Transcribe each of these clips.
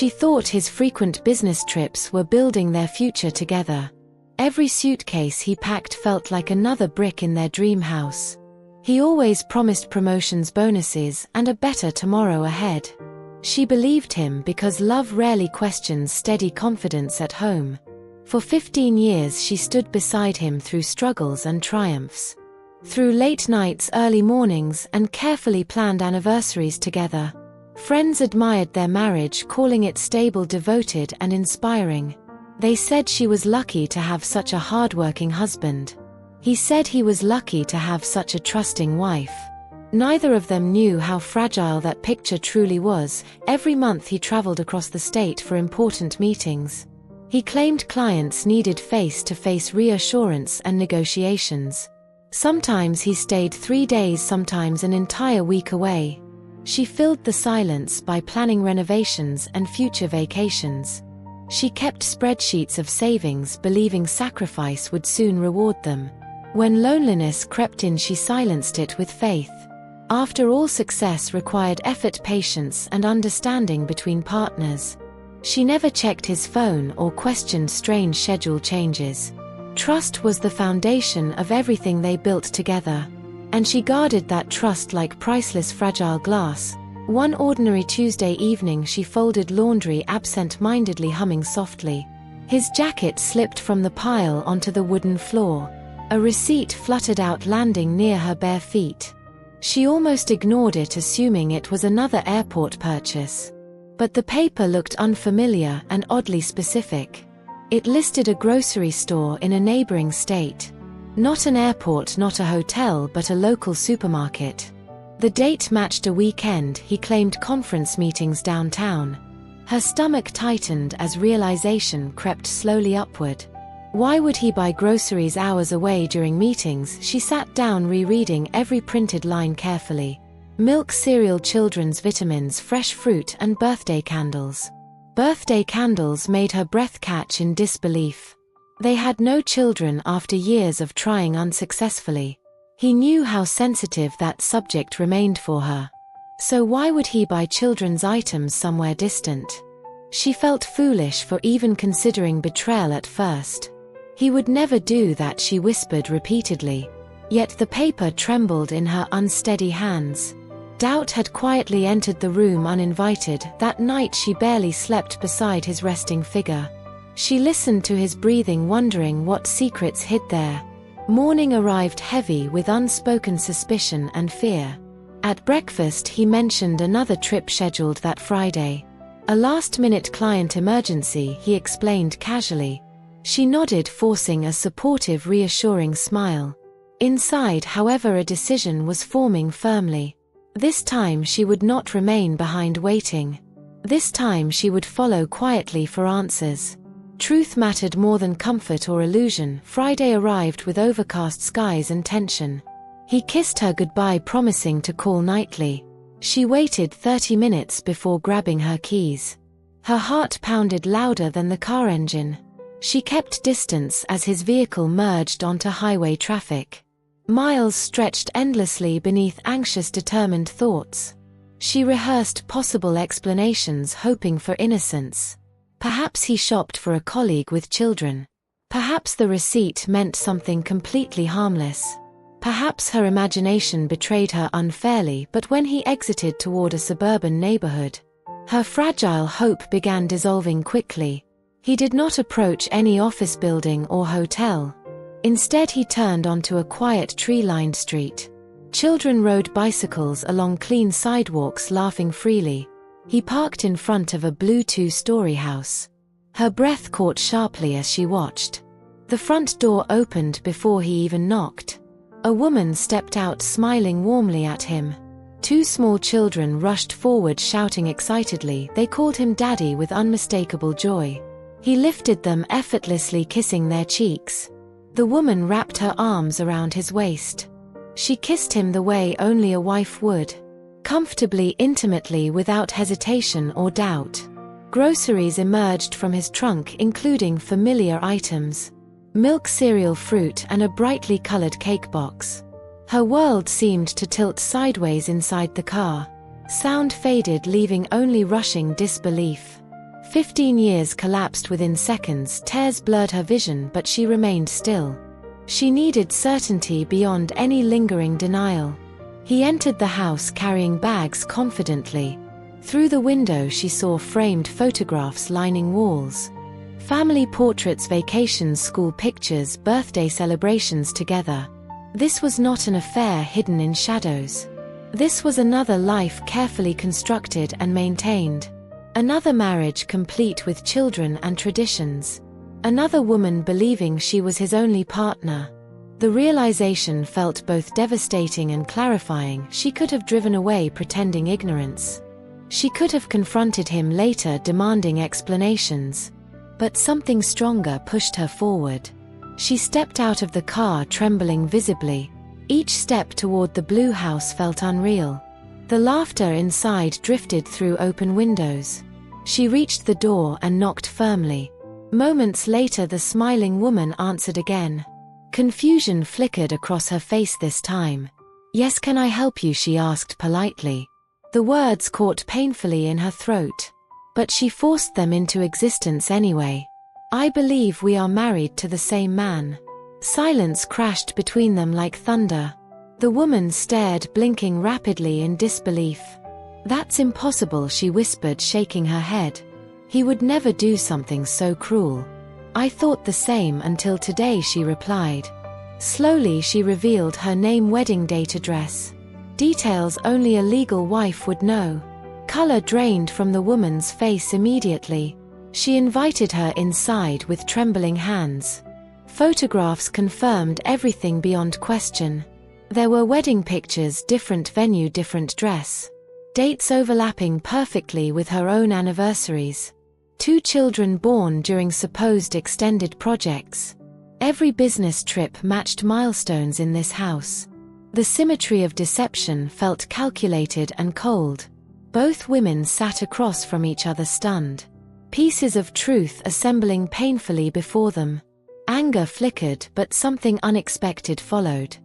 She thought his frequent business trips were building their future together. Every suitcase he packed felt like another brick in their dream house. He always promised promotions, bonuses, and a better tomorrow ahead. She believed him because love rarely questions steady confidence at home. For 15 years she stood beside him through struggles and triumphs. Through late nights, early mornings, and carefully planned anniversaries together. Friends admired their marriage, calling it stable, devoted, and inspiring. They said she was lucky to have such a hardworking husband. He said he was lucky to have such a trusting wife. Neither of them knew how fragile that picture truly was. Every month he traveled across the state for important meetings. He claimed clients needed face-to-face reassurance and negotiations. Sometimes he stayed 3 days, sometimes an entire week away. She filled the silence by planning renovations and future vacations. She kept spreadsheets of savings, believing sacrifice would soon reward them. When loneliness crept in, she silenced it with faith. After all, success required effort, patience, and understanding between partners. She never checked his phone or questioned strange schedule changes. Trust was the foundation of everything they built together. And she guarded that trust like priceless fragile glass. One ordinary Tuesday evening she folded laundry, absent-mindedly humming softly. His jacket slipped from the pile onto the wooden floor. A receipt fluttered out, landing near her bare feet. She almost ignored it, assuming it was another airport purchase. But the paper looked unfamiliar and oddly specific. It listed a grocery store in a neighboring state. Not an airport, not a hotel, but a local supermarket. The date matched a weekend. He claimed conference meetings downtown. Her stomach tightened as realization crept slowly upward. Why would he buy groceries hours away during meetings? She sat down, rereading every printed line carefully. Milk, cereal, children's vitamins, fresh fruit, and birthday candles. Birthday candles made her breath catch in disbelief. They had no children after years of trying unsuccessfully. He knew how sensitive that subject remained for her. So why would he buy children's items somewhere distant? She felt foolish for even considering betrayal at first. He would never do that, she whispered repeatedly. Yet the paper trembled in her unsteady hands. Doubt had quietly entered the room uninvited. That night she barely slept beside his resting figure. She listened to his breathing, wondering what secrets hid there. Morning arrived heavy with unspoken suspicion and fear. At breakfast he mentioned another trip scheduled that Friday. A last-minute client emergency, he explained casually. She nodded, forcing a supportive, reassuring smile. Inside, however, a decision was forming firmly. This time she would not remain behind waiting. This time she would follow quietly for answers. Truth mattered more than comfort or illusion. Friday arrived with overcast skies and tension. He kissed her goodbye, promising to call nightly. She waited 30 minutes before grabbing her keys. Her heart pounded louder than the car engine. She kept distance as his vehicle merged onto highway traffic. Miles stretched endlessly beneath anxious, determined thoughts. She rehearsed possible explanations, hoping for innocence. Perhaps he shopped for a colleague with children. Perhaps the receipt meant something completely harmless. Perhaps her imagination betrayed her unfairly. But when he exited toward a suburban neighborhood, her fragile hope began dissolving quickly. He did not approach any office building or hotel. Instead, he turned onto a quiet, tree-lined street. Children rode bicycles along clean sidewalks, laughing freely. He parked in front of a blue 2-story house. Her breath caught sharply as she watched. The front door opened before he even knocked. A woman stepped out, smiling warmly at him. 2 small children rushed forward, shouting excitedly. They called him Daddy with unmistakable joy. He lifted them, effortlessly kissing their cheeks. The woman wrapped her arms around his waist. She kissed him the way only a wife would. Comfortably, intimately, without hesitation or doubt. Groceries emerged from his trunk, including familiar items. Milk, cereal, fruit, and a brightly colored cake box. Her world seemed to tilt sideways inside the car. Sound faded, leaving only rushing disbelief. 15 years collapsed within seconds. Tears blurred her vision, but she remained still. She needed certainty beyond any lingering denial. He entered the house carrying bags confidently. Through the window she saw framed photographs lining walls. Family portraits, vacations, school pictures, birthday celebrations together. This was not an affair hidden in shadows. This was another life carefully constructed and maintained. Another marriage complete with children and traditions. Another woman believing she was his only partner. The realization felt both devastating and clarifying. She could have driven away pretending ignorance. She could have confronted him later demanding explanations. But something stronger pushed her forward. She stepped out of the car trembling visibly. Each step toward the blue house felt unreal. The laughter inside drifted through open windows. She reached the door and knocked firmly. Moments later the smiling woman answered again. Confusion flickered across her face this time. "Yes, can I help you?" she asked politely. The words caught painfully in her throat. But she forced them into existence anyway. "I believe we are married to the same man." Silence crashed between them like thunder. The woman stared, blinking rapidly in disbelief. "That's impossible," she whispered, shaking her head. "He would never do something so cruel." "I thought the same until today," she replied. Slowly she revealed her name, wedding date, address. Details only a legal wife would know. Color drained from the woman's face immediately. She invited her inside with trembling hands. Photographs confirmed everything beyond question. There were wedding pictures, different venue, different dress. Dates overlapping perfectly with her own anniversaries. 2 children born during supposed extended projects. Every business trip matched milestones in this house. The symmetry of deception felt calculated and cold. Both women sat across from each other, stunned. Pieces of truth assembling painfully before them. Anger flickered, but something unexpected followed.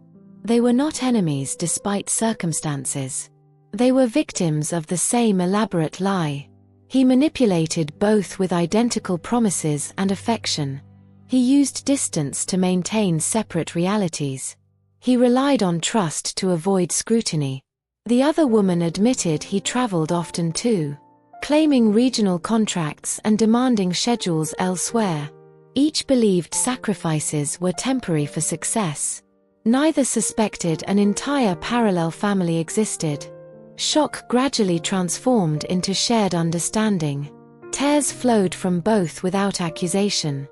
They were not enemies despite circumstances. They were victims of the same elaborate lie. He manipulated both with identical promises and affection. He used distance to maintain separate realities. He relied on trust to avoid scrutiny. The other woman admitted he traveled often too, claiming regional contracts and demanding schedules elsewhere. Each believed sacrifices were temporary for success. Neither suspected an entire parallel family existed. Shock gradually transformed into shared understanding. Tears flowed from both without accusation.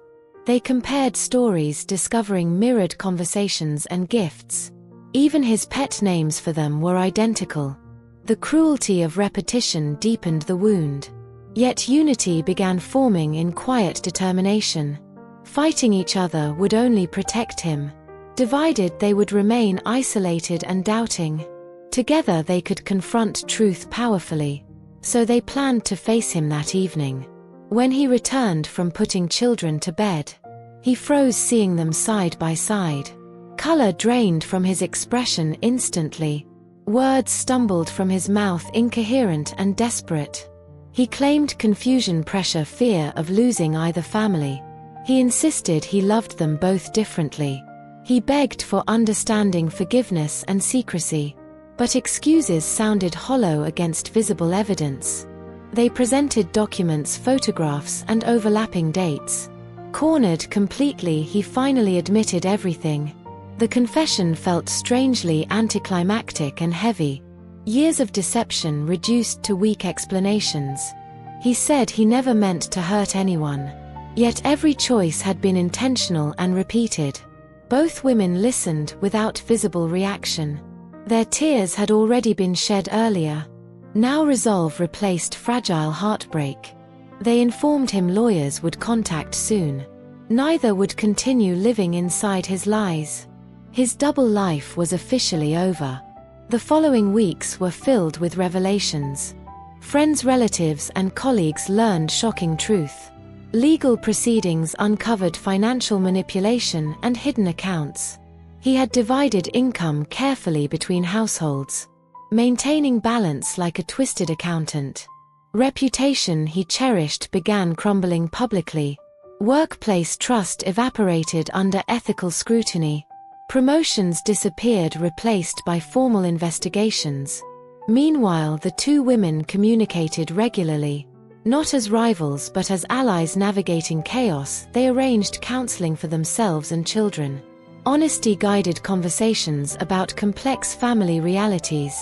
They compared stories, discovering mirrored conversations and gifts. Even his pet names for them were identical. The cruelty of repetition deepened the wound. Yet unity began forming in quiet determination. Fighting each other would only protect him. Divided, they would remain isolated and doubting. Together they could confront truth powerfully. So they planned to face him that evening. When he returned from putting children to bed, he froze, seeing them side by side. Color drained from his expression instantly. Words stumbled from his mouth, incoherent and desperate. He claimed confusion, pressure, fear of losing either family. He insisted he loved them both differently. He begged for understanding, forgiveness, and secrecy. But excuses sounded hollow against visible evidence. They presented documents, photographs, and overlapping dates. Cornered completely, he finally admitted everything. The confession felt strangely anticlimactic and heavy. Years of deception reduced to weak explanations. He said he never meant to hurt anyone. Yet every choice had been intentional and repeated. Both women listened without visible reaction. Their tears had already been shed earlier. Now resolve replaced fragile heartbreak. They informed him lawyers would contact soon. Neither would continue living inside his lies. His double life was officially over. The following weeks were filled with revelations. Friends, relatives, and colleagues learned shocking truth. Legal proceedings uncovered financial manipulation and hidden accounts. He had divided income carefully between households, maintaining balance like a twisted accountant. Reputation he cherished began crumbling publicly. Workplace trust evaporated under ethical scrutiny. Promotions disappeared, replaced by formal investigations. Meanwhile, the two women communicated regularly. Not as rivals but as allies navigating chaos, they arranged counseling for themselves and children. Honesty guided conversations about complex family realities.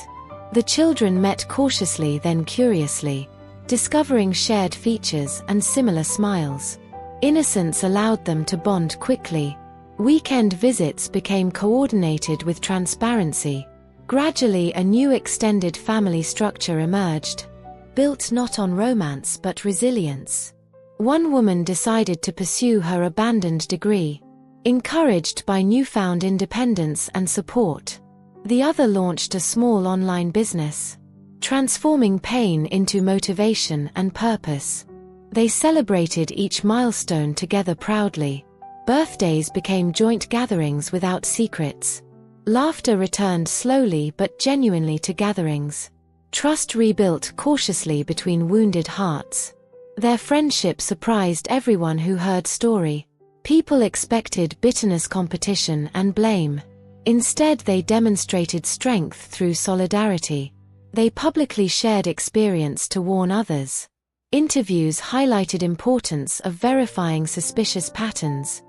The children met cautiously then curiously, discovering shared features and similar smiles. Innocence allowed them to bond quickly. Weekend visits became coordinated with transparency. Gradually, a new extended family structure emerged, built not on romance but resilience. One woman decided to pursue her abandoned degree, encouraged by newfound independence and support. The other launched a small online business, transforming pain into motivation and purpose. They celebrated each milestone together proudly. Birthdays became joint gatherings without secrets. Laughter returned slowly but genuinely to gatherings. Trust rebuilt cautiously between wounded hearts. Their friendship surprised everyone who heard story. People expected bitterness, competition, and blame. Instead, they demonstrated strength through solidarity. They publicly shared experience to warn others. Interviews highlighted importance of verifying suspicious patterns.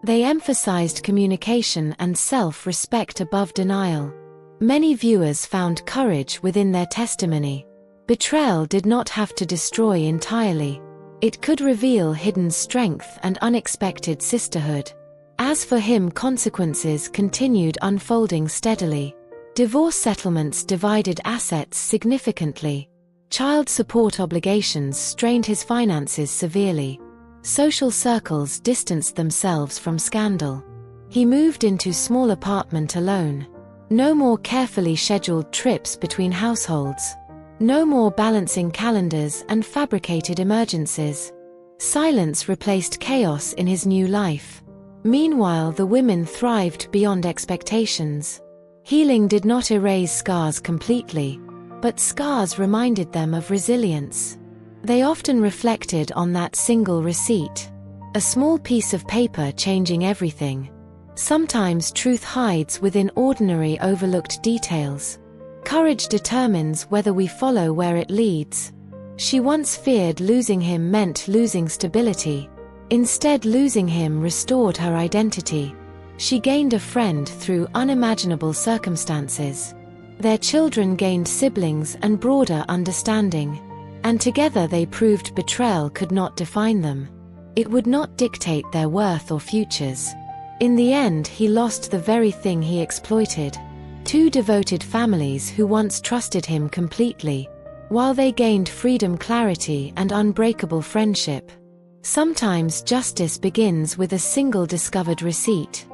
They emphasized communication and self-respect above denial. Many viewers found courage within their testimony. Betrayal did not have to destroy entirely. It could reveal hidden strength and unexpected sisterhood. As for him, consequences continued unfolding steadily. Divorce settlements divided assets significantly. Child support obligations strained his finances severely. Social circles distanced themselves from scandal. He moved into small apartment alone. No more carefully scheduled trips between households. No more balancing calendars and fabricated emergencies. Silence replaced chaos in his new life. Meanwhile, the women thrived beyond expectations. Healing did not erase scars completely, but scars reminded them of resilience. They often reflected on that single receipt. A small piece of paper changing everything. Sometimes truth hides within ordinary overlooked details. Courage determines whether we follow where it leads. She once feared losing him meant losing stability. Instead, losing him restored her identity. She gained a friend through unimaginable circumstances. Their children gained siblings and broader understanding. And together they proved betrayal could not define them. It would not dictate their worth or futures. In the end, he lost the very thing he exploited. Two devoted families who once trusted him completely, while they gained freedom, clarity, and unbreakable friendship. Sometimes justice begins with a single discovered receipt.